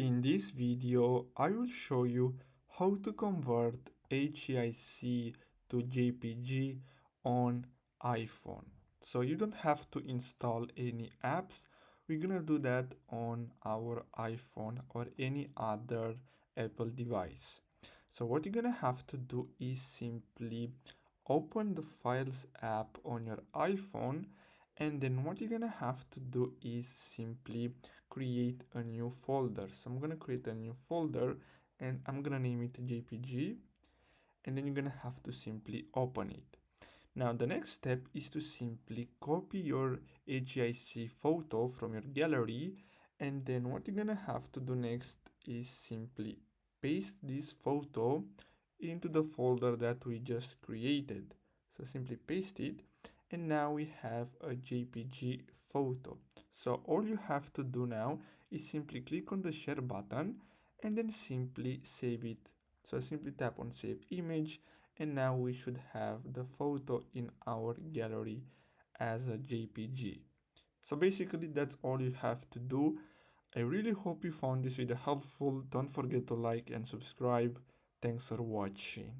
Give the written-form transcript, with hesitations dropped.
In this video, I will show you how to convert HEIC to JPG on iPhone. So you don't have to install any apps. We're gonna do that on our iPhone or any other Apple device. So what you're gonna have to do is simply open the Files app on your iPhone, and then what you're gonna have to do is simply create a new folder. So I'm gonna create a new folder and I'm gonna name it JPG, and then you're gonna have to simply open it. Now the next step is to simply copy your HEIC photo from your gallery, and then what you're gonna have to do next is simply paste this photo into the folder that we just created. So simply paste it, and now we have a JPG photo. So all you have to do now is simply click on the share button and then simply save it. So simply tap on save image, and now we should have the photo in our gallery as a JPG. So basically that's all you have to do. I really hope you found this video helpful. Don't forget to like and subscribe. Thanks for watching.